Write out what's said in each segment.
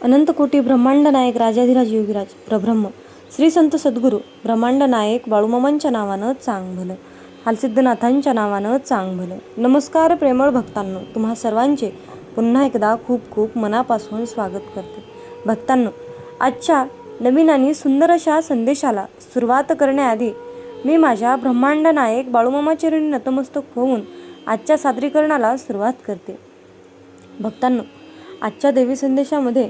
अनंतकोटी ब्रह्मांड नायक राजाधिराज योगीराज प्रब्रह्म श्री संत सद्गुरू ब्रह्मांड नायक बाळूमामांच्या नावानं चांग भलं, हालसिद्धनाथांच्या नावानं चांग भलं. नमस्कार प्रेमळ भक्तांनो, तुम्हा सर्वांचे पुन्हा एकदा खूप खूप मनापासून स्वागत करते. भक्तांनो, आजच्या नवीन आणि सुंदर अशा संदेशाला सुरुवात करण्याआधी मी माझ्या ब्रह्मांड नायक बाळूमामाचरणी नतमस्तक होऊन आजच्या सादरीकरणाला सुरुवात करते. भक्तांनो, आजच्या देवी संदेशामध्ये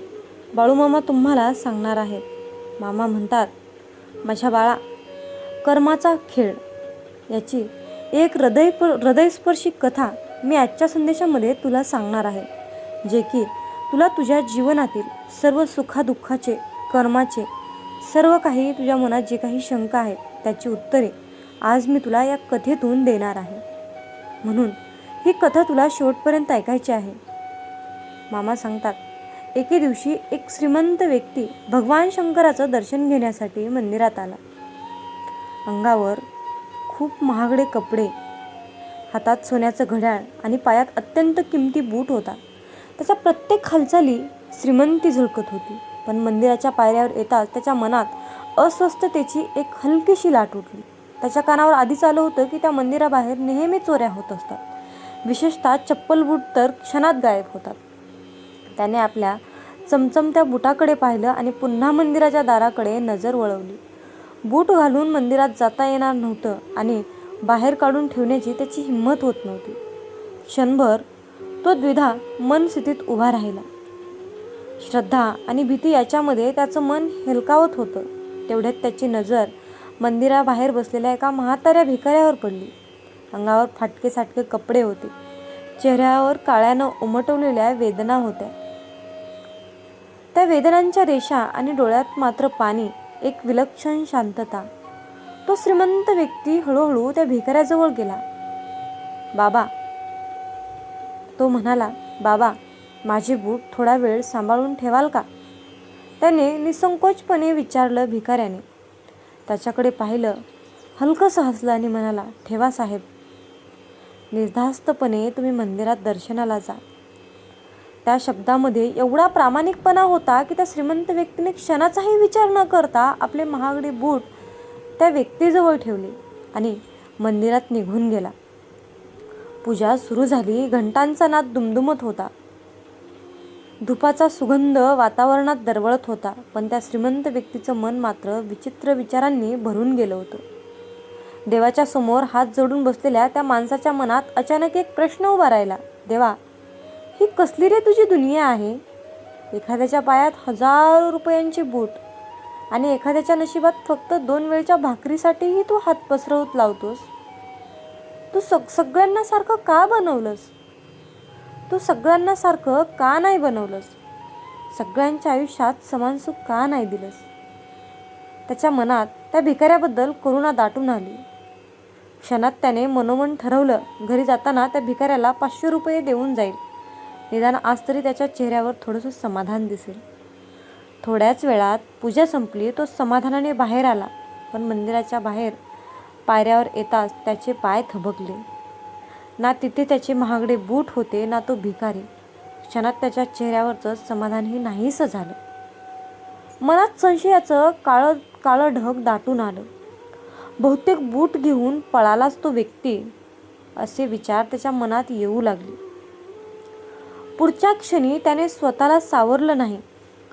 बाळूमामा तुम्हाला सांगणार आहेत. मामा म्हणतात, माझ्या बाळा, कर्माचा खेळ याची एक हृदयस्पर्शी कथा मी आजच्या संदेशामध्ये तुला सांगणार आहे, जे की तुला तुझ्या जीवनातील सर्व सुखादुःखाचे, कर्माचे, सर्व काही तुझ्या मनात जे काही शंका आहेत त्याची उत्तरे आज मी तुला या कथेतून देणार आहे. म्हणून ही कथा तुला शेवटपर्यंत ऐकायची आहे. मामा सांगतात, एके दिवशी एक श्रीमंत व्यक्ती भगवान शंकराचं दर्शन घेण्यासाठी मंदिरात आला. अंगावर खूप महागडे कपडे, हातात सोन्याचं घड्याळ आणि पायात अत्यंत किमती बूट होता. त्याच्या प्रत्येक हालचाली श्रीमंती झळकत होती. पण मंदिराच्या पायऱ्यावर येताच त्याच्या मनात अस्वस्थतेची एक हलकीशी लाट उठली. त्याच्या कानावर आधीच आलं होतं की त्या मंदिराबाहेर नेहमी चोऱ्या होत असतात. विशेषतः चप्पल बूट तर क्षणात गायब होतात. त्याने आपल्या चमचमत्या बुटाकडे पाहिलं आणि पुन्हा मंदिराच्या दाराकडे नजर वळवली. बूट घालून मंदिरात जाता येणार नव्हतं आणि बाहेर काढून ठेवण्याची त्याची हिंमत होत नव्हती. क्षणभर तो द्विधा मनस्थितीत उभा राहिला. श्रद्धा आणि भीती याच्यामध्ये त्याचं मन हेलकावत होतं. तेवढ्यात त्याची नजर मंदिराबाहेर बसलेल्या एका म्हाताऱ्या भिकाऱ्यावर पडली. अंगावर फाटके साटके कपडे होते. चेहऱ्यावर काळ्यानं उमटवलेल्या वेदना होत्या. त्या वेदनांच्या रेषा आणि डोळ्यात मात्र पाणी, एक विलक्षण शांतता. तो श्रीमंत व्यक्ती हळूहळू त्या भिकाऱ्याजवळ गेला. बाबा, तो म्हणाला, बाबा, माझे बूट थोडा वेळ सांभाळून ठेवाल का? त्याने निसंकोचपणे विचारलं. भिकाऱ्याने त्याच्याकडे पाहिलं, हलकंसं हसलं आणि म्हणाला, ठेवा साहेब. निर्धास्तपणे तुम्ही मंदिरात दर्शनाला जा. त्या शब्दामध्ये एवढा प्रामाणिकपणा होता की त्या श्रीमंत व्यक्तीने क्षणाचाही विचार न करता आपले महागडे बूट त्या व्यक्तीजवळ ठेवले आणि मंदिरात निघून गेला. पूजा सुरू झाली. घंटांचा नाद दुमदुमत होता. धुपाचा सुगंध वातावरणात दरवळत होता. पण त्या श्रीमंत व्यक्तीचं मन मात्र विचित्र विचारांनी भरून गेलं होतं. देवाच्या समोर हात जोडून बसलेल्या त्या माणसाच्या मनात अचानक एक प्रश्न उभा राहिला. देवा, ही कसली रे तुझी दुनिया आहे? एखाद्याच्या पायात हजारो रुपयांची बूट आणि एखाद्याच्या नशिबात फक्त 2 वेळच्या भाकरीसाठीही तू हात पसरवत लावतोस. तू सगळ्यांना सारखं का बनवलंस? तू सगळ्यांना सारखं का नाही बनवलंस? सगळ्यांच्या आयुष्यात समान सुख का नाही दिलंस? त्याच्या मनात त्या भिकाऱ्याबद्दल करुणा दाटून आली. क्षणात त्याने मनोमन ठरवलं, घरी जाताना त्या भिकाऱ्याला 500 रुपये देऊन जाईल. निदान आज तरी त्याच्या चेहऱ्यावर थोडंसं समाधान दिसेल. थोड्याच वेळात पूजा संपली. तो समाधानाने बाहेर आला. पण मंदिराच्या बाहेर पायऱ्यावर येताच त्याचे पाय थबकले. ना तिथे त्याचे महागडे बूट होते, ना तो भिकारी. क्षणात त्याच्या चेहऱ्यावरचं समाधानही नाहीसं झालं. मनात संशयाचं काळं ढग दाटून आलं. बहुतेक बूट घेऊन पळालाच तो व्यक्ती, असे विचार त्याच्या मनात येऊ लागले. पुढच्या क्षणी त्याने स्वतःला सावरलं नाही.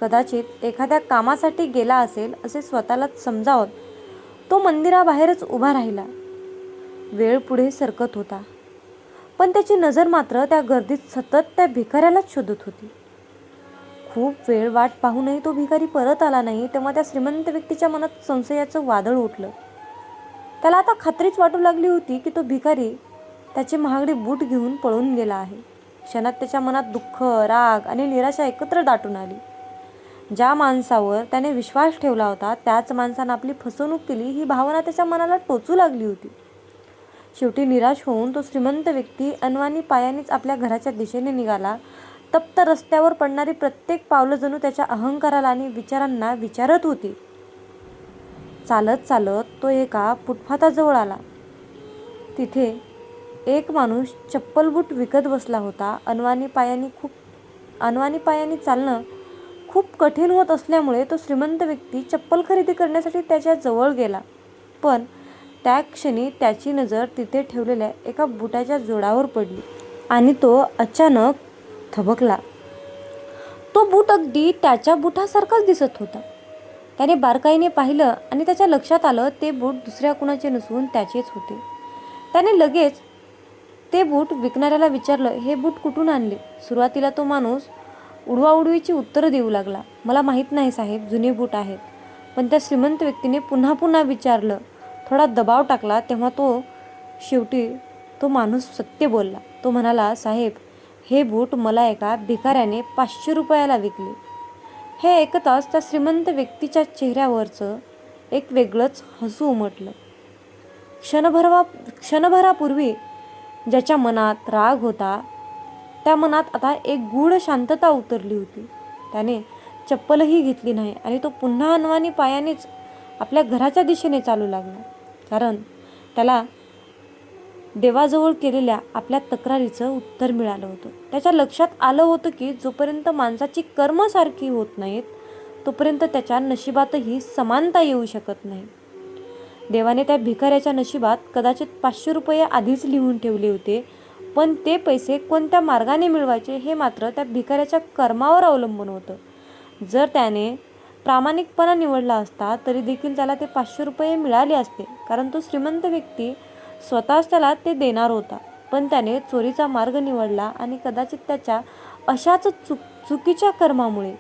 कदाचित एखाद्या कामासाठी गेला असेल असे स्वतःलाच समजावत तो मंदिराबाहेरच उभा राहिला. वेळ पुढे सरकत होता. पण त्याची नजर मात्र त्या गर्दीत सतत त्या भिकाऱ्यालाच शोधत होती. खूप वेळ वाट पाहूनही तो भिकारी परत आला नाही. तेव्हा त्या श्रीमंत व्यक्तीच्या मनात संशयाचं वादळ उठलं. त्याला आता खात्रीच वाटू लागली होती की तो भिकारी त्याचे महागडे बूट घेऊन पळून गेला आहे. क्षणात त्याच्या मनात दुःख, राग आणि निराशा एकत्र दाटून आली. ज्या माणसावर त्याने विश्वास ठेवला होता त्याच माणसानं आपली फसवणूक केली, ही भावना त्याच्या मनाला टोचू लागली होती. शेवटी निराश होऊन तो श्रीमंत व्यक्ती अनवाणी पायानेच आपल्या घराच्या दिशेने निघाला. तप्त रस्त्यावर पडणारी प्रत्येक पावलं जणू त्याच्या अहंकाराला आणि विचारांना विचारत होती. चालत चालत तो एका फुटपाथाजवळ आला. तिथे एक माणूस चप्पल बूट विकत बसला होता. अनवाणी पायाने चालणं खूप कठीण होत असल्यामुळे तो श्रीमंत व्यक्ती चप्पल खरेदी करण्यासाठी त्याच्या जवळ गेला. पण त्या क्षणी त्याची नजर तिथे ठेवलेल्या एका बुटाच्या जोडावर पडली आणि तो अचानक थबकला. तो बूट अगदी त्याच्या बुटासारखाच दिसत होता. त्याने बारकाईने पाहिलं आणि त्याच्या लक्षात आलं ते बूट दुसऱ्या कुणाचे नसून त्याचेच होते. त्याने लगेच ते बूट विकणाऱ्याला विचारलं, हे बूट कुठून आणले? सुरुवातीला तो माणूस उडवाउडवीची उत्तरं देऊ लागला. मला माहीत नाही साहेब, जुने बूट आहेत. पण त्या श्रीमंत व्यक्तीने पुन्हा पुन्हा विचारलं. थोडा दबाव टाकला तेव्हा शेवटी तो माणूस सत्य बोलला. तो म्हणाला, साहेब, हे बूट मला एका भिकाऱ्याने 500 रुपयाला विकले. हे ऐकताच त्या श्रीमंत व्यक्तीच्या चेहऱ्यावरचं एक वेगळंच हसू उमटलं. क्षणभरापूर्वी ज्याच्या मनात राग होता त्या मनात आता एक गूढ शांतता उतरली होती. त्याने चप्पलही घेतली नाही आणि तो पुन्हा अनवाणी पायानेच आपल्या घराच्या दिशेने चालू लागला. कारण त्याला देवाजवळ केलेल्या आपल्या तक्रारीचं उत्तर मिळालं होतं. त्याच्या लक्षात आलं होतं की जोपर्यंत माणसाची कर्म सारखी होत नाहीत तोपर्यंत त्याच्या नशिबातही समानता येऊ शकत नाही. देवाने त्या भिकाऱ्याच्या नशिबात कदाचित 500 रुपये आधीच लिहून ठेवले होते, पण ते पैसे कोणत्या मार्गाने मिळवायचे हे मात्र त्या भिकाऱ्याच्या कर्मावर अवलंबून होतं. जर त्याने प्रामाणिकपणा निवडला असता तरी देखील त्याला ते 500 रुपये मिळाले असते, कारण तो श्रीमंत व्यक्ती स्वतःच त्याला ते देणार होता. पण त्याने चोरीचा मार्ग निवडला आणि कदाचित त्याच्या अशाच चुकीच्या कर्मामुळे,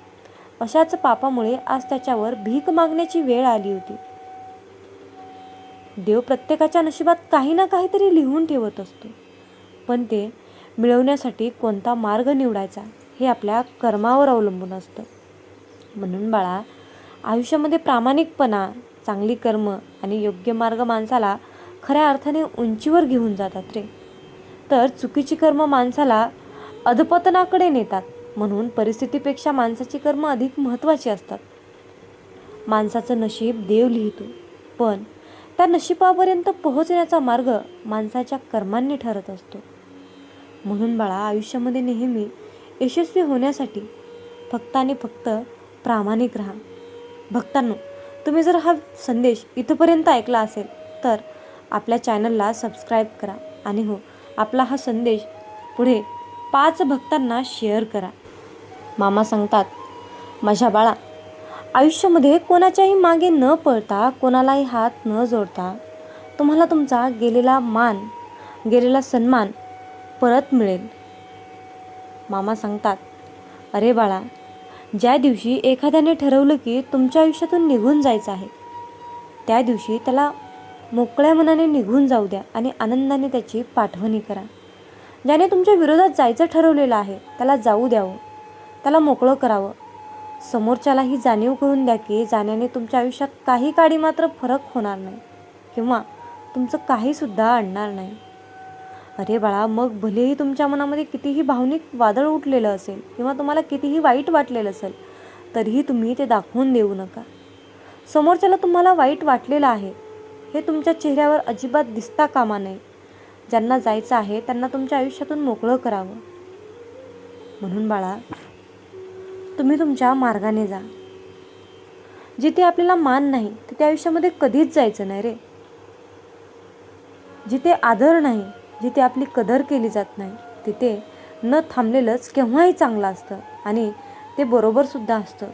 अशाच पापामुळे आज त्याच्यावर भीक मागण्याची वेळ आली होती. देव प्रत्येकाच्या नशिबात काही ना काहीतरी लिहून ठेवत असतो, पण ते मिळवण्यासाठी कोणता मार्ग निवडायचा हे आपल्या कर्मावर अवलंबून असतं. म्हणून बाळा, आयुष्यामध्ये प्रामाणिकपणा, चांगली कर्म आणि योग्य मार्ग माणसाला खऱ्या अर्थाने उंचीवर घेऊन जातात रे. तर चुकीची कर्म माणसाला अधपतनाकडे नेतात. म्हणून परिस्थितीपेक्षा माणसाची कर्म अधिक महत्त्वाची असतात. माणसाचं नशीब देव लिहितो, पण त्या नशिबापर्यंत पोहोचण्याचा मार्ग माणसाच्या कर्मांनी ठरत असतो. म्हणून बाळा, आयुष्यामध्ये नेहमी यशस्वी होण्यासाठी फक्त आणि फक्त प्रामाणिक राहा. भक्तांनो, तुम्ही जर हा संदेश इथपर्यंत ऐकला असेल तर आपल्या चॅनलला सबस्क्राईब करा आणि हो, आपला हा संदेश पुढे 5 भक्तांना शेअर करा. मामा सांगतात, माझ्या बाळा, आयुष्यामध्ये कोणाच्याही मागे न पळता, कोणालाही हात न जोडता तुम्हाला तुमचा गेलेला मान, गेलेला सन्मान परत मिळेल. मामा सांगतात, अरे बाळा, ज्या दिवशी एखाद्याने ठरवलं की तुमच्या आयुष्यातून निघून जायचं आहे, त्या दिवशी त्याला मोकळ्या मनाने निघून जाऊ द्या आणि आनंदाने त्याची पाठवणी करा. ज्याने तुमच्या विरोधात जायचं ठरवलेलं आहे त्याला जाऊ द्यावं, त्याला मोकळं करावं. समोरच्याला ही जाणीव करून द्या की जाण्याने तुमच्या आयुष्यात काही काळी मात्र फरक होणार नाही किंवा तुमचं काहीसुद्धा अडणार नाही. अरे बाळा, मग भलेही तुमच्या मनामध्ये कितीही भावनिक वादळ उठलेलं असेल किंवा तुम्हाला कितीही वाईट वाटलेलं असेल तरीही तुम्ही ते दाखवून देऊ नका. समोरच्याला तुम्हाला वाईट वाटलेलं आहे हे तुमच्या चेहऱ्यावर अजिबात दिसता कामा नये. ज्यांना जायचं आहे त्यांना तुमच्या आयुष्यातून मोकळं करावं. म्हणून बाळा, तुम्ही तुमच्या मार्गाने जा. जिथे आपल्याला मान नाही तिथे आयुष्यामध्ये कधीच जायचं नाही रे. जिथे आदर नाही, जिथे आपली कदर केली जात नाही तिथे न थांबलेलंच केव्हाही चांगलं असतं आणि ते बरोबरसुद्धा असतं.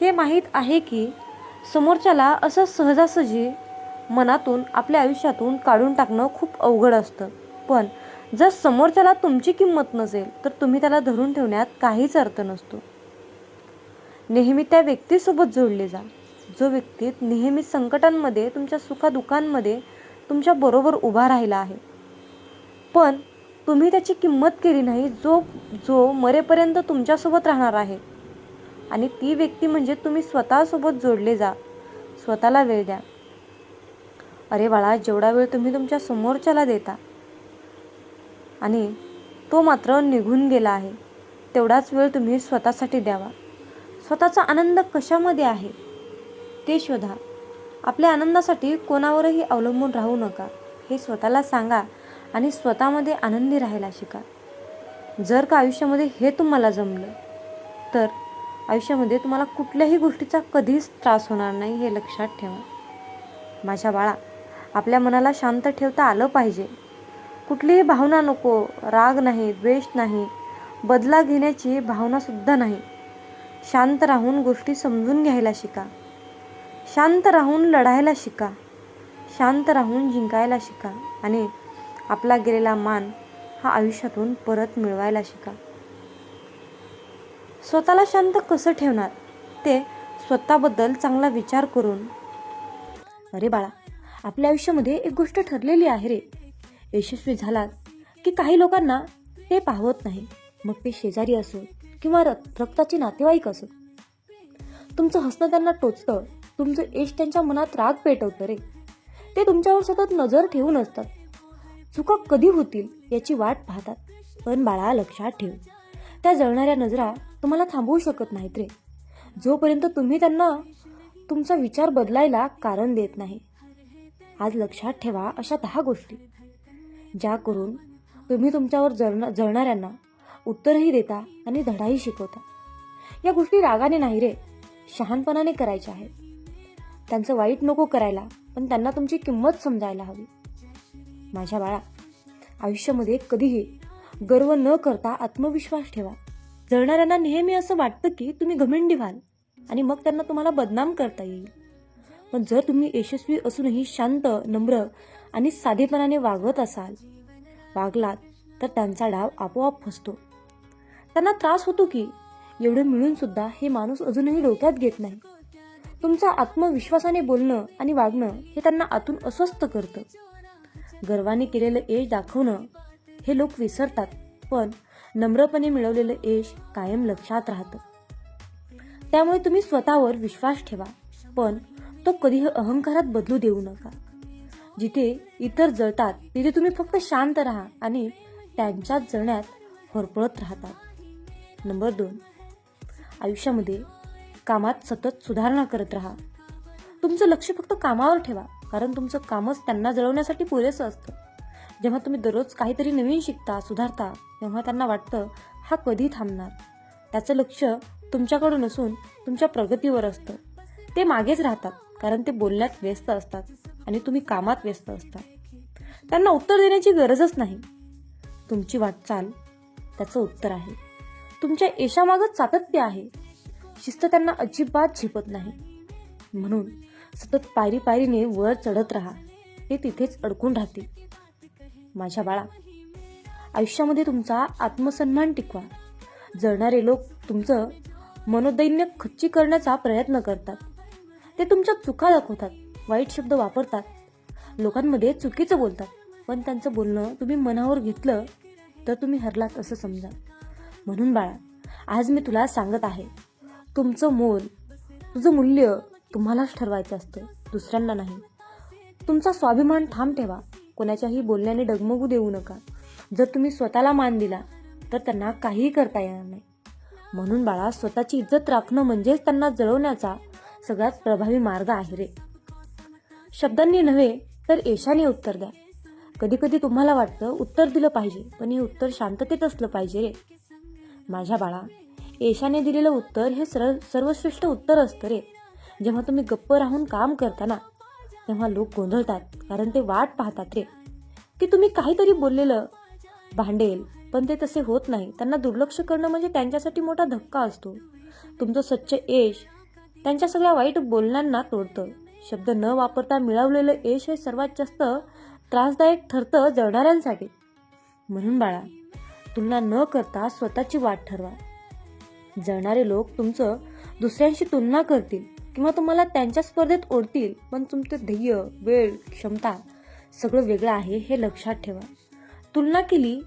हे माहीत आहे की समोरच्याला असं सहजासहजी मनातून, आपल्या आयुष्यातून काढून टाकणं खूप अवघड असतं. पण जर समोरच्याला तुमची किंमत नसेल तर तुम्ही त्याला धरून ठेवण्यात काहीच अर्थ नसतो. नेहमी त्या व्यक्तीसोबत जोडले जा, जो व्यक्ती नेहमी संकटांमध्ये, तुमच्या सुखादुःखांमध्ये तुमच्या बरोबर उभा राहिला आहे, पण तुम्ही त्याची किंमत केली नाही, जो मरेपर्यंत तुमच्यासोबत राहणार आहे. आणि ती व्यक्ती म्हणजे तुम्ही स्वतःसोबत जोडले जा. स्वतःला वेळ द्या. अरे बाळा, जेवढा वेळ तुम्ही तुमच्या समोरच्याला देता आणि तो मात्र निघून गेला आहे, तेवढाच वेळ तुम्ही स्वतःसाठी द्यावा. स्वतःचा आनंद कशामध्ये आहे ते शोधा. आपल्या आनंदासाठी कोणावरही अवलंबून राहू नका हे स्वतःला सांगा आणि स्वतःमध्ये आनंदी राहायला शिका. जर का आयुष्यामध्ये हे तुम्हाला जमलं तर आयुष्यामध्ये तुम्हाला कुठल्याही गोष्टीचा कधीच त्रास होणार नाही, हे लक्षात ठेवा. माझ्या बाळा, आपल्या मनाला शांत ठेवता आलं पाहिजे. कुठलीही भावना नको, राग नाही, द्वेष नाही, बदला घेण्याची भावनासुद्धा नाही. शांत राहून गोष्टी समजून घ्यायला शिका. शांत राहून लढायला शिका. शांत राहून जिंकायला शिका आणि आपला गेलेला मान हा आयुष्यातून परत मिळवायला शिका. स्वतःला शांत कसं ठेवणार ते स्वतःबद्दल चांगला विचार करून. अरे बाळा, आपल्या आयुष्यामध्ये एक गोष्ट ठरलेली आहे रे. यशस्वी झालात की काही लोकांना ते पाहत नाही, मग ते शेजारी असो किंवा रक्ताचे नातेवाईक असो. तुमचं हसणं त्यांना टोचतं, तुमचं यश त्यांच्या मनात राग पेटवतं रे. ते तुमच्यावर सतत नजर ठेवून असतात, चुका कधी होतील याची वाट पाहतात. पण बाळा, लक्षात ठेव, त्या जळणाऱ्या नजरा तुम्हाला थांबवू शकत नाहीत रे, जोपर्यंत तुम्ही त्यांना तुमचा विचार बदलायला कारण देत नाही. आज लक्षात ठेवा अशा 10 गोष्टी ज्या करून तुम्ही तुमच्यावर जळणाऱ्यांना उत्तरही देता आणि धडाही शिकवता. या गोष्टी रागाने नाही रे, शहाणपणाने करायच्या आहेत. त्यांचं वाईट नको करायला, पण त्यांना तुमची किंमत समजायला हवी. माझ्या बाळा, आयुष्यामध्ये कधीही गर्व न करता आत्मविश्वास ठेवा. जळणाऱ्यांना नेहमी असं वाटतं की तुम्ही घमंडी व्हाल आणि मग त्यांना तुम्हाला बदनाम करता येईल. पण जर तुम्ही यशस्वी असूनही शांत, नम्र आणि साधेपणाने वागलात तर त्यांचा डाव आपोआप फसतो. त्यांना त्रास होतो की एवढं मिळून सुद्धा हे माणूस अजूनही डोक्यात घेत नाही. तुमचा आत्मविश्वासाने बोलणं आणि वागणं हे त्यांना आतून अस्वस्थ करतं. गर्वाने केलेलं यश दाखवणं हे लोक विसरतात, पण नम्रपणे मिळवलेलं यश कायम लक्षात राहतं. त्यामुळे तुम्ही स्वतःवर विश्वास ठेवा, पण तो कधीही अहंकारात बदलू देऊ नका. जिथे इतर जळतात तिथे तुम्ही फक्त शांत राहा आणि त्यांच्याच जळण्यात फरफरत राहतात. नंबर 2, आयुष्यामध्ये कामात सतत सुधारणा करत राहा. तुमचं लक्ष फक्त कामावर ठेवा, कारण तुमचं कामच त्यांना जळवण्यासाठी पुरेसं असतं. जेव्हा तुम्ही दररोज काहीतरी नवीन शिकता, सुधारता, तेव्हा त्यांना वाटतं हा कधी थांबणार. त्याचं लक्ष तुमच्याकडून नसून तुमच्या प्रगतीवर असतं. ते मागेच राहतात कारण ते बोलण्यात व्यस्त असतात आणि तुम्ही कामात व्यस्त असता. त्यांना उत्तर देण्याची गरजच नाही. तुमची वाटचाल त्याचं उत्तर आहे. तुमच्या यशामागच सातत्य आहे. शिस्त त्यांना अजिबात झेपत नाही. म्हणून सतत पायरीने वर चढत राहा. ते तिथेच अडकून राहतील. माझ्या बाळा, आयुष्यामध्ये तुमचा आत्मसन्मान टिकवा. जळणारे लोक तुमचं मनोदैन्य खच्ची करण्याचा प्रयत्न करतात. ते तुमच्या चुका दाखवतात, वाईट शब्द वापरतात, लोकांमध्ये चुकीचं बोलतात. पण त्यांचं बोलणं तुम्ही मनावर घेतलं तर तुम्ही हरलात असं समजा. म्हणून बाळा, आज मी तुला सांगत आहे, तुमचं मूल्य तुम्हालाच ठरवायचं असतं, दुसऱ्यांना नाही. तुमचा स्वाभिमान ठाम ठेवा. कोणाच्याही बोलण्याने डगमगू देऊ नका. जर तुम्ही स्वतःला मान दिला तर त्यांना काहीही करता येणार नाही. म्हणून बाळा, स्वतःची इज्जत राखणं म्हणजेच त्यांना जळवण्याचा सगळ्यात प्रभावी मार्ग आहे रे. शब्दांनी नव्हे तर यशाने उत्तर द्या. कधी कधी तुम्हाला वाटतं उत्तर दिलं पाहिजे, पण हे उत्तर शांततेत असलं पाहिजे रे. माझ्या बाळा, यशाने दिलेलं उत्तर हे सर्वश्रेष्ठ उत्तर असतं रे. जेव्हा तुम्ही गप्प राहून काम करता ना, तेव्हा लोक गोंधळतात, कारण ते वाट पाहतात रे की तुम्ही काहीतरी बोललेलं भांडेल. पण ते तसे होत नाही. त्यांना दुर्लक्ष करणं म्हणजे त्यांच्यासाठी मोठा धक्का असतो. तुमचं सच्च यश त्यांच्या सगळ्या वाईट बोलण्यांना तोडतं. शब्द न वापरता मिळवलेलं यश हे सर्वात जास्त त्रासदायक ठरतं जळणाऱ्यांसाठी. म्हणून बाळा, तुलना न करता स्वतःची वाट ठरवा. जळणारे लोक तुमचं दुसऱ्यांशी तुलना करतील किंवा तुम्हाला त्यांच्या स्पर्धेत ओढतील, पण तुमचं ध्येय, वेळ, क्षमता सगळं वेगळं आहे हे लक्षात ठेवा. तुलना केली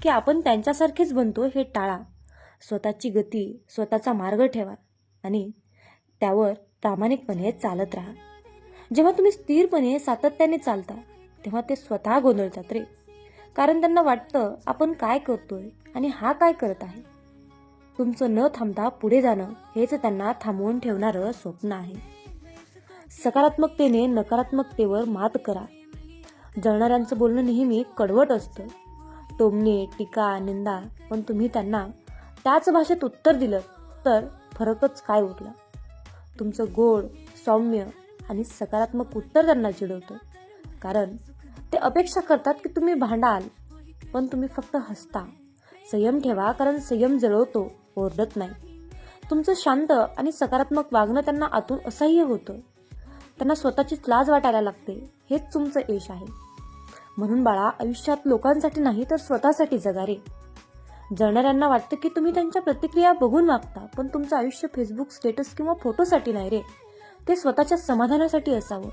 की आपण त्यांच्यासारखेच बनतो हे टाळा. स्वतःची गती, स्वतःचा मार्ग ठेवा आणि त्यावर प्रामाणिकपणे चालत राहा. जेव्हा तुम्ही स्थिरपणे सातत्याने चालता तेव्हा ते स्वतः गोंधळतात रे, कारण त्यांना वाटतं आपण काय करतोय आणि हा काय करत आहे. तुमचं न थांबता पुढे जाणं हेच त्यांना थांबवून ठेवणारं स्वप्न आहे. सकारात्मकतेने नकारात्मकतेवर मात करा. जळणाऱ्यांचं बोलणं नेहमी कडवट असतं, टोमणे, टीका, निंदा. पण तुम्ही त्यांना त्याच भाषेत उत्तर दिलं तर फरकच काय उरला. तुमचं गोड, सौम्य आणि सकारात्मक उत्तर त्यांना चिडवतं. कारण ते अपेक्षा करतात की तुम्ही भांडाल, पण तुम्ही फक्त हसता. संयम ठेवा, कारण संयम जळवतो, ओरडत नाही. तुमचं शांत आणि सकारात्मक वागणं त्यांना आतून असह्य होतं. त्यांना स्वतःचीच लाज वाटायला लागते. हेच तुमचं यश आहे. म्हणून बाळा, आयुष्यात लोकांसाठी नाही तर स्वतःसाठी जगा रे. जळणाऱ्यांना वाटतं की तुम्ही त्यांच्या प्रतिक्रिया बघून वागता, पण तुमचं आयुष्य फेसबुक स्टेटस किंवा फोटोसाठी नाही रे. ते स्वतःच्या समाधानासाठी असावं.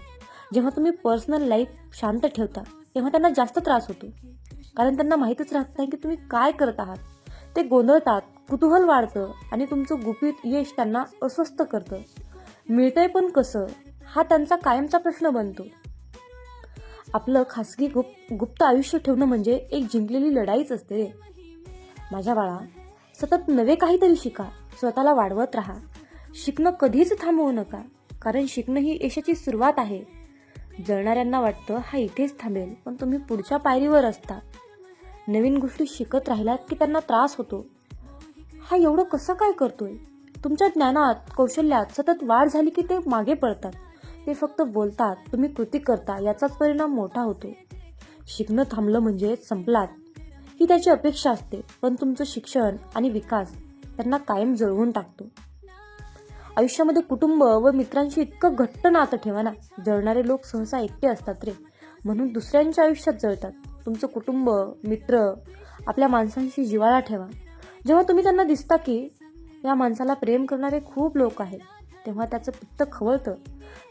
जेव्हा तुम्ही पर्सनल लाईफ शांत ठेवता तेव्हा त्यांना जास्त त्रास होतो. कारण त्यांना माहीतच राहत नाही की तुम्ही काय करत आहात. ते गोंधळतात, कुतूहल वाढतं आणि तुमचं गुपित यश त्यांना अस्वस्थ करतं. मिळतंय पण कसं, हा त्यांचा कायमचा प्रश्न बनतो. आपलं खासगी गुप्त आयुष्य ठेवणं म्हणजे एक जिंकलेली लढाईच असते रे. माझ्या बाळा, सतत नवे काहीतरी शिका. स्वतःला वाढवत राहा. शिकणं कधीच थांबवू नका, कारण शिकणं ही यशाची सुरुवात आहे. जळणाऱ्यांना वाटतं हा इथेच थांबेल, पण तुम्ही पुढच्या पायरीवर असता. नवीन गोष्टी शिकत राहिलात की त्यांना त्रास होतो. हा एवढं कसं काय करतोय. तुमच्या ज्ञानात, कौशल्यात सतत वाढ झाली की ते मागे पडतात. ते फक्त बोलतात, तुम्ही कृती करता, याचाच परिणाम मोठा होतो. शिकणं थांबलं म्हणजे संपलात ही त्याची अपेक्षा असते, पण तुमचं शिक्षण आणि विकास त्यांना कायम जळवून टाकतो. आयुष्यामध्ये कुटुंब व मित्रांशी इतकं घट्ट नातं ठेवा ना. जळणारे लोक सहसा एकटे असतात रे, म्हणून दुसऱ्यांच्या आयुष्यात जळतात. तुमचं कुटुंब, मित्र, आपल्या माणसांशी जिव्हाळा ठेवा. जेव्हा तुम्ही त्यांना दिसता की या माणसाला प्रेम करणारे खूप लोक आहेत, तेव्हा त्याचं पित्त खवळतं.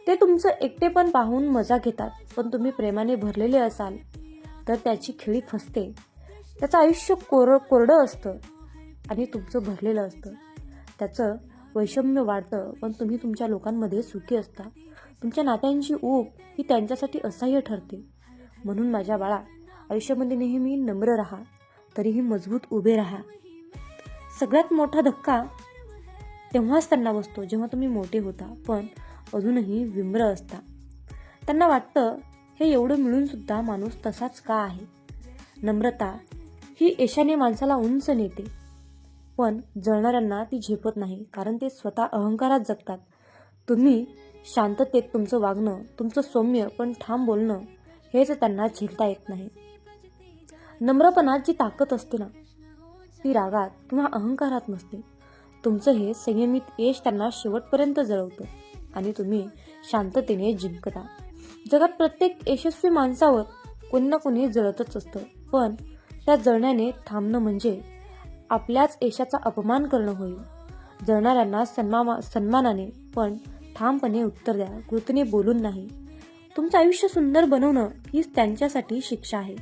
ते तुमचं एकटेपण पाहून मजा घेतात, पण तुम्ही प्रेमाने भरलेले असाल तर त्याची खिळी फसते. त्याचं आयुष्य कोरडं असतं आणि तुमचं भरलेलं असतं. त्याचं वैषम्य वाढतं, पण तुम्ही तुमच्या लोकांमध्ये सुखी असता. तुमच्या नात्यांची ऊब ही त्यांच्यासाठी असह्य ठरते. म्हणून माझ्या बाळा, आयुष्यामध्ये नेहमी नम्र राहा, तरीही मजबूत उभे राहा. सगळ्यात मोठा धक्का तेव्हाच त्यांना बसतो जेव्हा तुम्ही मोठे होता, पण अजूनही विम्र असता. त्यांना वाटतं हे एवढं मिळून सुद्धा माणूस तसाच का आहे. नम्रता ही यशाने माणसाला उंच नेते, पण जळणाऱ्यांना ती झेपत नाही, कारण ते स्वतः अहंकारात जगतात. तुम्ही शांततेत तुमचं वागणं, तुमचं सौम्य पण ठाम बोलणं, हेच त्यांना झेलता येत नाही. नम्रपणात जी ताकद असते ना, ती रागात किंवा अहंकारात नसते. तुमचं हे संयमित यश त्यांना शेवटपर्यंत जळवतं आणि तुम्ही शांततेने जिंकता. जगात प्रत्येक यशस्वी माणसावर कोणी ना कोणी जळतच असतं, पण त्या जळण्याने थांबणं म्हणजे आपल्याच यशाचा अपमान करणं होईल. जळणाऱ्यांना सन्मानाने पण ठामपणे उत्तर द्या, कृतीने बोलून नाही. तुमचं आयुष्य सुंदर बनवणं हीच त्यांच्यासाठी शिक्षा आहे.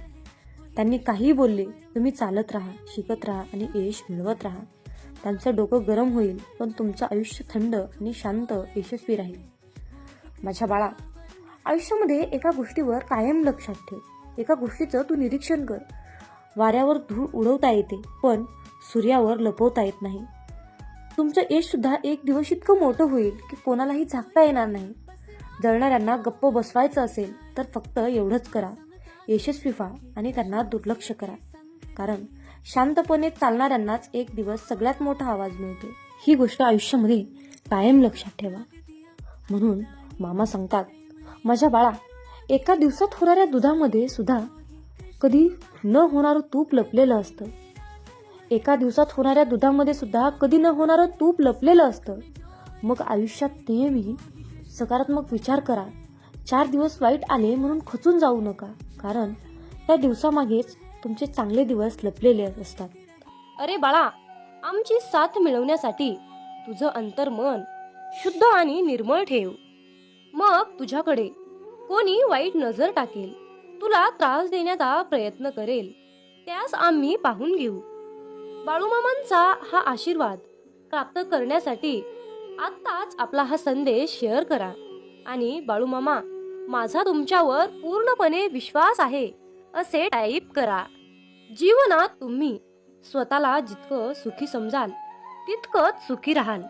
त्यांनी काही बोलले, तुम्ही चालत राहा, शिकत राहा आणि यश मिळवत राहा. त्यांचं डोकं गरम होईल, पण तुमचं आयुष्य थंड आणि शांत, यशस्वी राहील. माझ्या बाळा, आयुष्यामध्ये एका गोष्टीवर कायम लक्षात ठेव. एका गोष्टीचं तू निरीक्षण कर. वाऱ्यावर धूळ उडवता येते, पण सूर्यावर लपवता येत नाही. तुमचं यश सुद्धा एक दिवस इतकं मोठं होईल की कोणालाही झाकता येणार नाही. जळणाऱ्यांना गप्प बसवायचं असेल तर फक्त एवढंच करा, यशस्वी व्हा आणि त्यांना दुर्लक्ष करा. कारण शांतपणे चालणाऱ्यांनाच एक दिवस सगळ्यात मोठा आवाज मिळतो. ही गोष्ट आयुष्यामध्ये कायम लक्षात ठेवा. म्हणून मामा सांगतात, माझ्या बाळा, एका दिवसात होणाऱ्या दुधामध्ये सुद्धा कधी न होणारं तूप लपलेलं असतं. एका दिवसात होणाऱ्या दुधामध्ये सुद्धा कधी न होणारं तूप लपलेलं असतं. मग आयुष्यात नेहमी सकारात्मक विचार करा. 4 दिवस वाईट आले म्हणून खचून जाऊ नका, कारण त्या दिवसामागेच तुमचे चांगले दिवस लपलेले असतात. अरे बाळा, आमची साथ मिळवण्यासाठी तुझं अंतर्मन शुद्ध आणि निर्मळ ठेव. मग तुझ्याकडे कोणी वाईट नजर टाकेल, तुला त्रास देण्याचा प्रयत्न करेल, त्यास आम्ही पाहून घेऊ. बाळूमामांचा हा आशीर्वाद प्राप्त करण्यासाठी आत्ताच आपला हा संदेश शेअर करा आणि बाळूमामा, माझा तुमच्यावर पूर्णपणे विश्वास आहे असे टाईप करा. जीवनात तुम्ही स्वतःला जितकं सुखी समजाल तितकंच सुखी राहाल.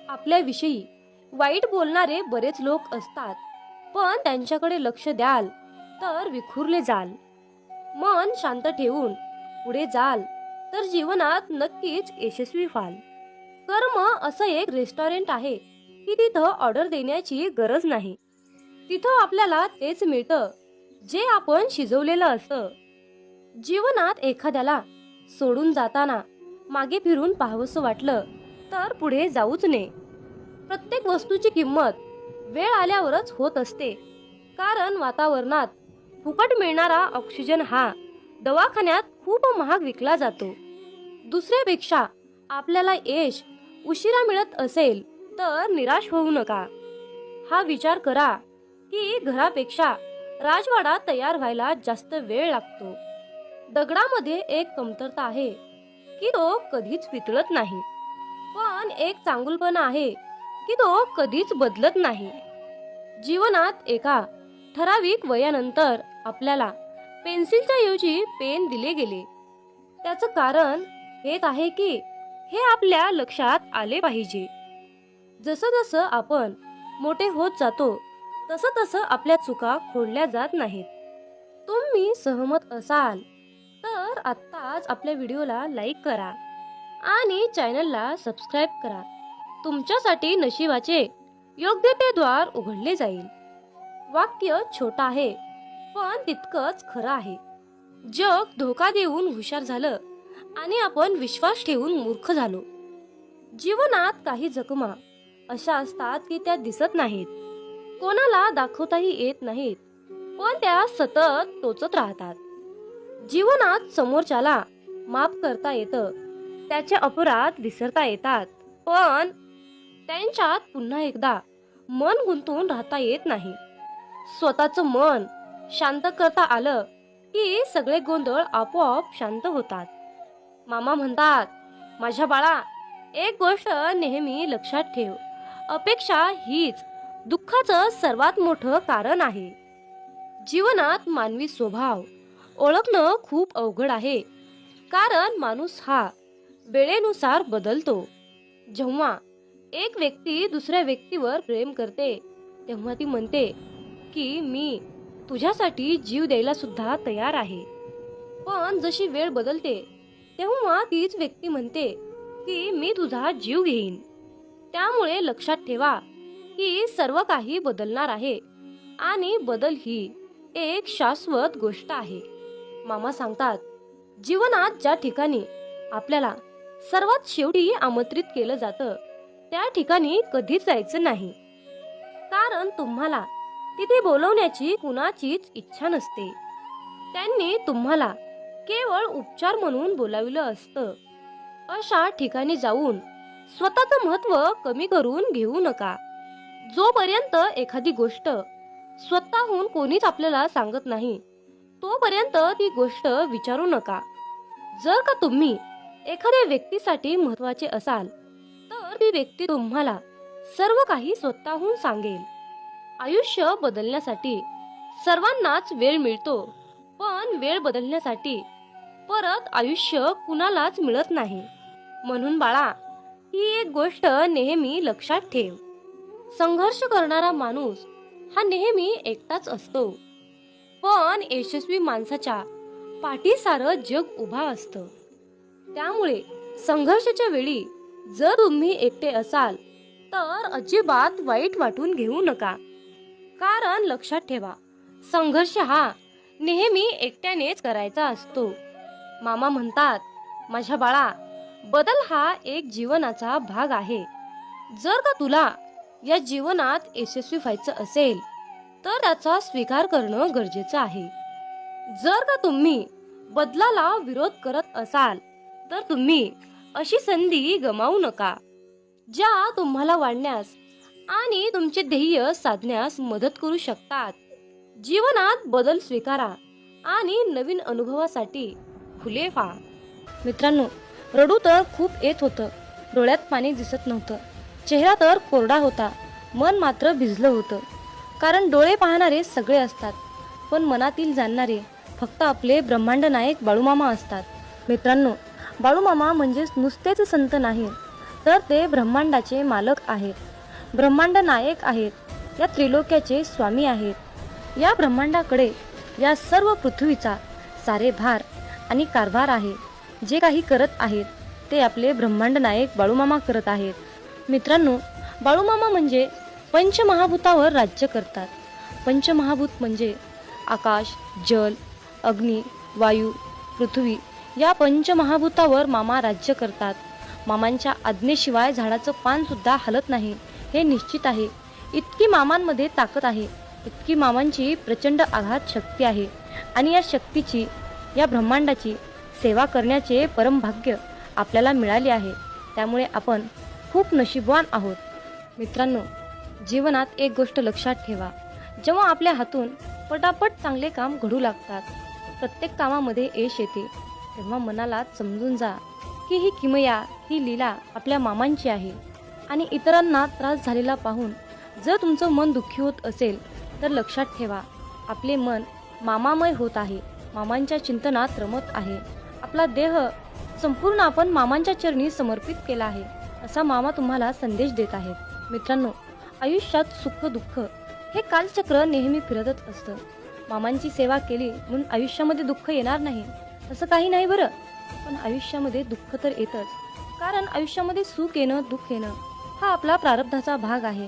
आपल्याविषयी वाईट बोलणारे बरेच लोक असतात, पण त्यांच्याकडे लक्ष द्याल तर विखुरले जाल. मन शांत ठेवून पुढे जाल तर जीवनात नक्कीच यशस्वी व्हाल. कर्म असं एक रेस्टॉरंट आहे की तिथं ऑर्डर देण्याची गरज नाही. तिथं आपल्याला तेच मिळतं जे आपण शिजवलेलं असतं. जीवनात एखाद्याला सोडून जाताना मागे फिरून पाहावंसं वाटलं तर पुढे जाऊच नये. प्रत्येक वस्तूची किंमत वेळ आल्यावरच होत असते. कारण वातावरणात फुकट मिळणारा ऑक्सिजन हा दवाखान्यात खूप महाग विकला जातो. दुसऱ्यापेक्षा आपल्याला यश उशिरा मिळत असेल तर निराश होऊ नका. हा विचार करा की घरापेक्षा राजवाडा तयार व्हायला जास्त वेळ लागतो. दगडामध्ये एक कमतरता आहे की तो कधीच वितळत नाही, पण एक चांगुलपणा आहे की तो कधीच बदलत नाही. जीवनात एका ठराविक वयानंतर आपल्याला पेन्सिलच्या ऐवजी पेन दिले गेले. त्याचं कारण हेच आहे की हे आपल्या लक्षात आले पाहिजे. जसं जसं आपण मोठे होत जातो तसं तसं आपल्या चुका खोडल्या जात नाहीत. तुम्ही सहमत असाल तर आत्ताच आपल्या व्हिडिओला लाईक करा आणि चॅनलला सबस्क्राईब करा. तुमच्यासाठी नशिबाचे योग्य ते द्वार उघडले जाईल. वाक्य छोटं आहे पण तितकंच खरं आहे. जग धोका देऊन हुशार झालं आणि आपण विश्वास ठेवून मूर्ख झालो. जीवनात काही जखमा अशा असतात की त्या दिसत नाहीत, कोणाला दाखवताही येत नाहीत, पण त्या सतत टोचत राहतात. जीवनात समोरच्याला माफ करता येतं, त्याचे अपराध विसरता येतात, पण त्यांच्यात पुन्हा एकदा मन गुंतून राहता येत नाही. स्वतःचं मन शांत करता आलं की सगळे गोंधळ आपोआप शांत होतात. मामा म्हणतात, माझ्या बाळा, एक गोष्ट नेहमी लक्षात ठेव, अपेक्षा हीच दुःखाचं सर्वात मोठं कारण आहे. जीवनात मानवी स्वभाव ओळखणं खूप अवघड आहे, कारण माणूस हा वेळेनुसार बदलतो. जेव्हा एक व्यक्ती दुसऱ्या व्यक्तीवर प्रेम करते तेव्हा ती म्हणते की मी तुझ्यासाठी जीव द्यायला सुद्धा तयार आहे. पण जशी वेळ बदलते तेव्हा तीच व्यक्ती म्हणते की मी तुझा जीव घेईन. त्यामुळे लक्षात ठेवा की सर्व काही बदलणार आहे आणि बदल ही एक शाश्वत गोष्ट आहे. मामा सांगतात, जीवनात ज्या ठिकाणी आपल्याला सर्वात शेवटी आमंत्रित केलं जातं त्या ठिकाणी कधीच जायचं नाही, कारण तुम्हाला तिथे बोलवण्याची कुणाचीच इच्छा नसते. त्यांनी तुम्हाला केवळ उपचार म्हणून बोलाविलं असतं. अशा ठिकाणी जाऊन स्वतःचं महत्त्व कमी करून घेऊ नका. जोपर्यंत एखादी गोष्ट स्वतःहून कोणीच आपल्याला सांगत नाही तोपर्यंत ती गोष्ट विचारू नका. जर का तुम्ही एखाद्या व्यक्तीसाठी महत्त्वाचे असाल तर ती व्यक्ती तुम्हाला सर्व काही स्वतःहून सांगेल. आयुष्य बदलण्यासाठी सर्वांनाच वेळ मिळतो, पण वेळ बदलण्यासाठी परत आयुष्य कुणालाच मिळत नाही. म्हणून बाळा, ही एक गोष्ट नेहमी लक्षात ठेव, संघर्ष करणारा माणूस हा नेहमी एकटाच असतो, पण यशस्वी माणसाच्या पाठी सारं जग उभा असतं. त्यामुळे संघर्षाच्या वेळी जर तुम्ही एकटे असाल तर अजिबात वाईट वाटून घेऊ नका, कारण लक्षात ठेवा, संघर्ष हा नेहमी एकट्यानेच करायचा असतो. मामा म्हणतात, माझ्या बाळा, बदल हा एक जीवनाचा भाग आहे. जर का तुला या जीवनात यशस्वी व्हायचं असेल तर त्याचा स्वीकार करणं गरजेचं आहे. जर का तुम्ही बदलाला विरोध करत असाल तर तुम्ही अशी संधी गमावू नका ज्या तुम्हाला वाढण्यास आणि तुमचे ध्येय साधण्यास मदत करू शकतात. जीवनात बदल स्वीकारा आणि नवीन अनुभवासाठी खुले व्हा. मित्रांनो, रडू तर खूप येत होतं, डोळ्यात पाणी दिसत नव्हतं, चेहरा तर कोरडा होता, मन मात्र भिजलं होतं. कारण डोळे पाहणारे सगळे असतात, पण मनातील जाणणारे फक्त आपले ब्रह्मांड नायक बाळूमामा असतात. मित्रांनो, बाळूमामा म्हणजेच नुसतेच संत नाही, तर ते ब्रह्मांडाचे मालक आहेत, ब्रह्मांड नायक आहेत, या त्रिलोक्याचे स्वामी आहेत. या ब्रह्मांडाकडे या सर्व पृथ्वीचा सारे भार आणि कारभार आहे. जे काही करत आहेत ते आपले ब्रह्मांड नायक बाळूमामा करत आहेत. मित्रांनो, बाळूमामा म्हणजे पंचमहाभूतावर राज्य करतात. पंचमहाभूत म्हणजे आकाश, जल, अग्नी, वायू, पृथ्वी या पंचमहाभूतावर मामा राज्य करतात. मामांच्या आज्ञेशिवाय झाडाचं पान सुद्धा हलत नाही हे निश्चित आहे. इतकी मामांमध्ये ताकद आहे, इतकी मामांची प्रचंड आघात शक्ती आहे. आणि या शक्तीची, या ब्रह्मांडाची सेवा करण्याचे परमभाग्य आपल्याला मिळाले आहे. त्यामुळे आपण खूप नशीबवान आहोत. मित्रांनो, जीवनात एक गोष्ट लक्षात ठेवा. जेव्हा आपल्या हातून पटापट चांगले काम घडू लागतात, प्रत्येक कामामध्ये यश येते, तेव्हा मनाला समजून जा की ही किमया, ही लीला आपल्या मामांची आहे. आणि इतरांना त्रास झालेला पाहून जर तुमचं मन दुःखी होत असेल तर लक्षात ठेवा, आपले मन मामामय होत आहे, मामांच्या चिंतनात रमत आहे. आपला देह संपूर्ण आपण मामांच्या चरणी समर्पित केला आहे, असा मामा तुम्हाला संदेश देत आहेत. मित्रांनो, आयुष्यात सुख दुःख हे कालचक्र नेहमी फिरतच असतं. मामांची सेवा केली म्हणून आयुष्यामध्ये दुःख येणार नाही असं काही नाही बरं. पण आयुष्यामध्ये दुःख तर येतच, कारण आयुष्यामध्ये सुख येणं, दुःख येणं हा आपला प्रारब्धाचा भाग आहे.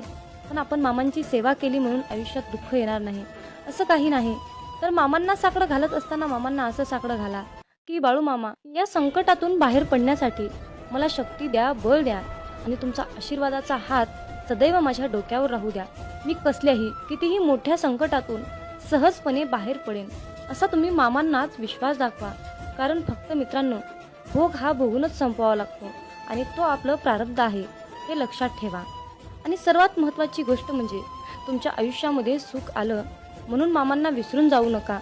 पण आपण मामांची सेवा केली म्हणून आयुष्यात दुःख येणार नाही असं काही नाही. तर मामांना साकडं घालत असताना मामांना असं साकडं घाला की बाळू मामा, या संकटातून बाहेर पडण्यासाठी मला शक्ती द्या, बळ द्या आणि तुमचा आशीर्वादाचा हात सदैव माझ्या डोक्यावर राहू द्या. मी कसल्याही कितीही मोठ्या संकटातून सहजपणे बाहेर पडेन असा तुम्ही मामांनाच विश्वास दाखवा. कारण फक्त मित्रांनो, भोग हा भोगूनच संपवावा लागतो आणि तो आपलं प्रारब्ध आहे हे लक्षात ठेवा. आणि सर्वात महत्त्वाची गोष्ट म्हणजे तुमच्या आयुष्यामध्ये सुख आलं म्हणून मामांना विसरून जाऊ नका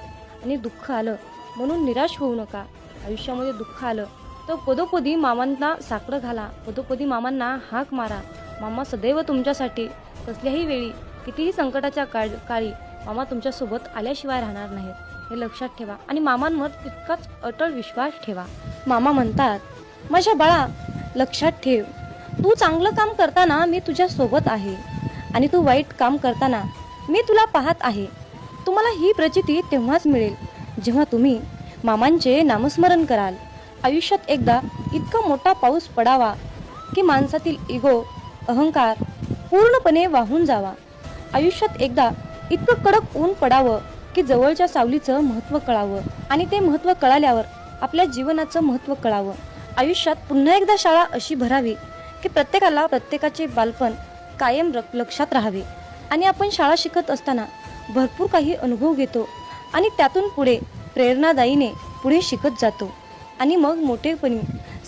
आणि दुःख आलं म्हणून निराश होऊ नका. आयुष्यामध्ये दुःख आलं तर पदोपदी मामांना साकडं घाला, पदोपदी मामांना हाक मारा. मामा सदैव तुमच्यासाठी कसल्याही वेळी, कितीही संकटाच्या काळी मामा तुमच्यासोबत आल्याशिवाय राहणार नाहीत हे लक्षात ठेवा. आणि मामांवर तितकाच अटळ विश्वास ठेवा. मामा म्हणतात, माझ्या बाळा लक्षात ठेव, तू चांगलं काम करताना मी तुझ्या सोबत आहे आणि तू वाईट काम करताना मी तुला पाहत आहे. तुम्हाला ही प्रचिती तेव्हाच मिळेल जेव्हा तुम्ही मामांचे नामस्मरण कराल. आयुष्यात एकदा इतका मोठा पाऊस पडावा की माणसातील इगो, अहंकार पूर्णपणे वाहून जावा. आयुष्यात एकदा इतकं कडक ऊन पडावं की जवळच्या सावलीचं महत्त्व कळावं आणि ते महत्त्व कळाल्यावर आपल्या जीवनाचं महत्त्व कळावं. आयुष्यात पुन्हा एकदा शाळा अशी भरावी की प्रत्येकाला प्रत्येकाचे बालपण कायम लक्षात राहावे. आणि आपण शाळा शिकत असताना भरपूर काही अनुभव घेतो आणि त्यातून पुढे प्रेरणादायीने पुढे शिकत जातो. आणि मग मोठेपणी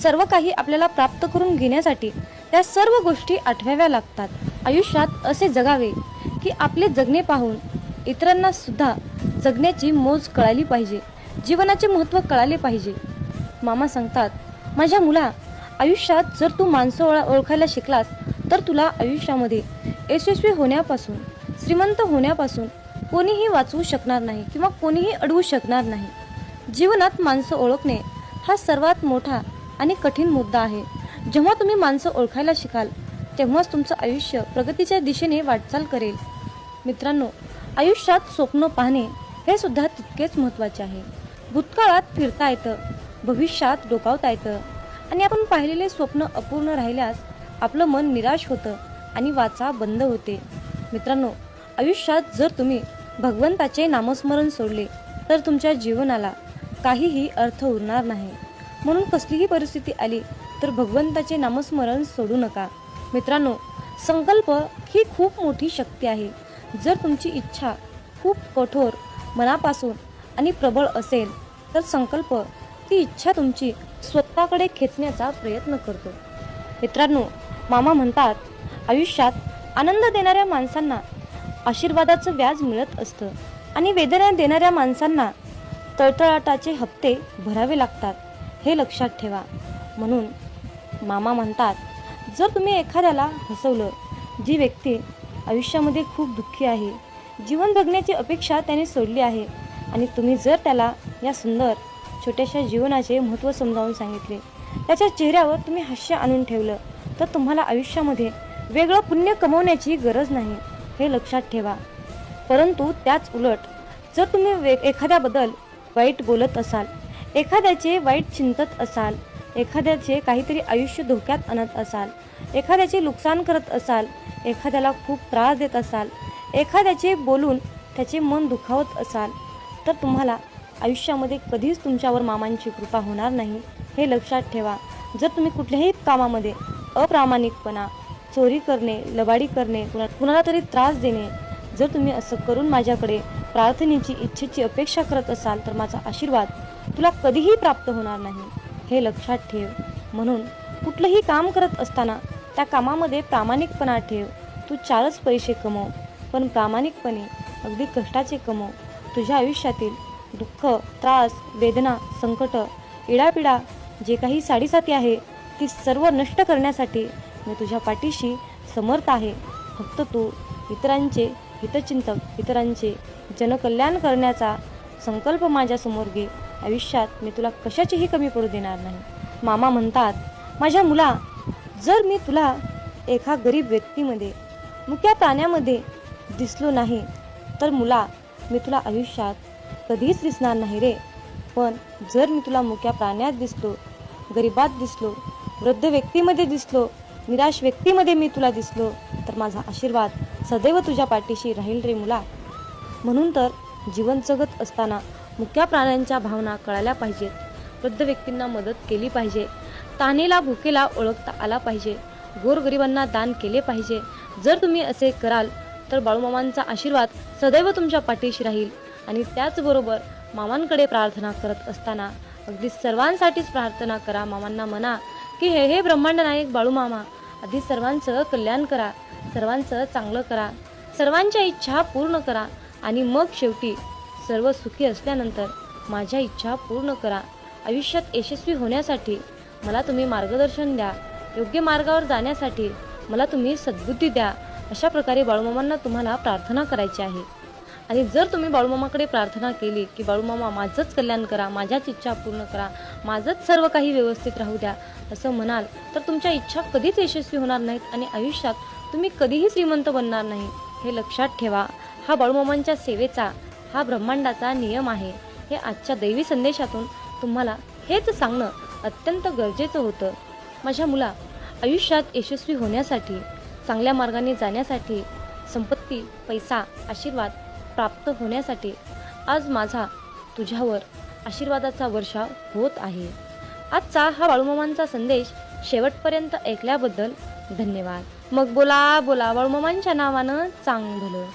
सर्व काही आपल्याला प्राप्त करून घेण्यासाठी त्या सर्व गोष्टी आठवाव्या लागतात. आयुष्यात असे जगावे की आपले जगणे पाहून इतरांना सुद्धा जगण्याची मोज कळाली पाहिजे, जीवनाचे महत्त्व कळाले पाहिजे. मामा सांगतात, माझ्या मुला, आयुष्यात जर तू माणसं ओळखायला शिकलास तर तुला आयुष्यामध्ये यशस्वी होण्यापासून, श्रीमंत होण्यापासून कोणीही वाचवू शकणार नाही किंवा कोणीही अडवू शकणार नाही. जीवनात माणसं ओळखणे हा सर्वात मोठा आणि कठीण मुद्दा आहे. जेव्हा तुम्ही माणसं ओळखायला शिकाल तेव्हाच तुमचं आयुष्य प्रगतीच्या दिशेने वाटचाल करेल. मित्रांनो, आयुष्यात स्वप्न पाहणे हे सुद्धा तितकेच महत्त्वाचे आहे. भूतकाळात फिरता येतं, भविष्यात डोकावता येतं आणि आपण पाहिलेले स्वप्न अपूर्ण राहिल्यास आपलं मन निराश होतं आणि वाचा बंद होते. मित्रांनो, आयुष्यात जर तुम्ही भगवंताचे नामस्मरण सोडले तर तुमच्या जीवनाला काहीही अर्थ उरणार नाही. म्हणून कसलीही परिस्थिती आली तर भगवंताचे नामस्मरण सोडू नका. मित्रांनो, संकल्प ही खूप मोठी शक्ती आहे. जर तुमची इच्छा खूप कठोर, मनापासून आणि प्रबळ असेल तर संकल्प ती इच्छा तुमची स्वतःकडे खेचण्याचा प्रयत्न करतो. मित्रांनो, मामा म्हणतात, आयुष्यात आनंद देणाऱ्या माणसांना आशीर्वादाचं व्याज मिळत असतं आणि वेदना देणाऱ्या माणसांना तळतळाटाचे हप्ते भरावे लागतात हे लक्षात ठेवा. म्हणून मामा म्हणतात, जर तुम्ही एखाद्याला हसवलं, जी व्यक्ती आयुष्यामध्ये खूप दुःखी आहे, जीवन जगण्याची अपेक्षा त्याने सोडली आहे आणि तुम्ही जर त्याला या सुंदर छोट्याशा जीवनाचे महत्त्व समजावून सांगितले, त्याच्या चेहऱ्यावर तुम्ही हास्य आणून ठेवलं तर तुम्हाला आयुष्यामध्ये वेगळं पुण्य कमवण्याची गरज नाही हे लक्षात ठेवा. परंतु त्याच उलट जर तुम्ही एखाद्याबद्दल वाईट बोलत असाल, एखाद्याचे वाईट चिंतत असाल एखाद्याचे काहीतरी आयुष्य धोक्यात आणत असाल, एखाद्याचे नुकसान करत असाल, एखाद्याला खूप त्रास देत असाल, एखाद्याचे बोलून त्याचे मन दुखावत असाल, तर तुम्हाला आयुष्यामध्ये कधीच तुमच्यावर मामांची कृपा होणार नाही, हे लक्षात ठेवा. जर तुम्ही कुठल्याही कामामध्ये अप्रामाणिकपणा, चोरी करणे, लबाडी करणे, कुणाला तरी त्रास देणे, जर तुम्ही असं करून माझ्याकडे प्रार्थनेची, इच्छेची अपेक्षा करत असाल, तर माझा आशीर्वाद तुला कधीही प्राप्त होणार नाही, हे लक्षात ठेव. म्हणून कुठलंही काम करत असताना त्या कामामध्ये प्रामाणिकपणा ठेव. तू 4च पैसे कमव, पण प्रामाणिकपणे अगदी कष्टाचे कमव. तुझ्या आयुष्यातील दुःख, त्रास, वेदना, संकट, इडापिडा जे काही साडीसाती आहे, ती सर्व नष्ट करण्यासाठी मी तुझ्या पाठीशी समर्थ आहे. फक्त तू इतरांचे हितचिंतक, इतरांचे जनकल्याण करण्याचा संकल्प माझ्यासमोर घे. आयुष्यात मी तुला कशाचीही कमी पडू देणार नाही. मामा म्हणतात, माझ्या मुला, जर मी तुला एका गरीब व्यक्तीमध्ये, मुक्या प्राण्यामध्ये दिसलो नाही, तर मुला, मी तुला आयुष्यात कधीच दिसणार नाही रे. पण जर मी तुला मुक्या प्राण्यात दिसलो, गरिबात दिसलो, वृद्ध व्यक्तीमध्ये दिसलो, निराश व्यक्तीमध्ये मी तुला दिसलो, तर माझा आशीर्वाद सदैव तुझ्या पाठीशी राहील रे मुला. म्हणून तर जीवन जगत असताना मुक्या प्राण्यांच्या भावना कळायला पाहिजेत. वृद्ध व्यक्तींना मदत केली पाहिजे, तानेला भुकेला ओळखता आला पाहिजे, गोरगरिबांना दान केले पाहिजे. जर तुम्ही असे कराल तर बाळूमामांचा आशीर्वाद सदैव तुमच्या पाठीशी राहील. आणि त्याचबरोबर मामांकडे प्रार्थना करत असताना अगदी सर्वांसाठीच प्रार्थना करा. मामांना म्हणा की हे ब्रह्मांड नायक बाळूमामा, आधी सर्वांचं कल्याण करा, सर्वांचं चांगलं करा, सर्वांच्या इच्छा पूर्ण करा, आणि मग शेवटी सर्व सुखी असल्यानंतर माझ्या इच्छा पूर्ण करा. आयुष्यात यशस्वी होण्यासाठी मला तुम्ही मार्गदर्शन द्या, योग्य मार्गावर जाण्यासाठी मला तुम्ही सद्बुद्धी द्या. अशा प्रकारे बाळूमामांना तुम्हाला प्रार्थना करायची आहे. आणि जर तुम्ही बाळूमामाकडे प्रार्थना केली की बाळूमामा माझंच कल्याण करा, माझ्याच इच्छा पूर्ण करा, माझंच सर्व काही व्यवस्थित राहू द्या, असं म्हणाल तर तुमच्या इच्छा कधीच यशस्वी होणार नाहीत आणि आयुष्यात तुम्ही कधीही श्रीमंत बनणार नाही, हे लक्षात ठेवा. हा बाळूमामांच्या सेवेचा, हा ब्रह्मांडाचा नियम आहे. हे आजच्या दैवी संदेशातून तुम्हाला हेच सांगणं अत्यंत गरजेचं होतं. माझ्या मुला, आयुष्यात यशस्वी होण्यासाठी, चांगल्या मार्गाने जाण्यासाठी, संपत्ती, पैसा, आशीर्वाद प्राप्त होण्यासाठी आज माझा तुझ्यावर आशीर्वादाचा वर्षाव होत आहे. आजचा हा बाळूमामांचा संदेश शेवटपर्यंत ऐकल्याबद्दल धन्यवाद. मग बोला बोला बाळूमामांच्या नावानं चांग भलं.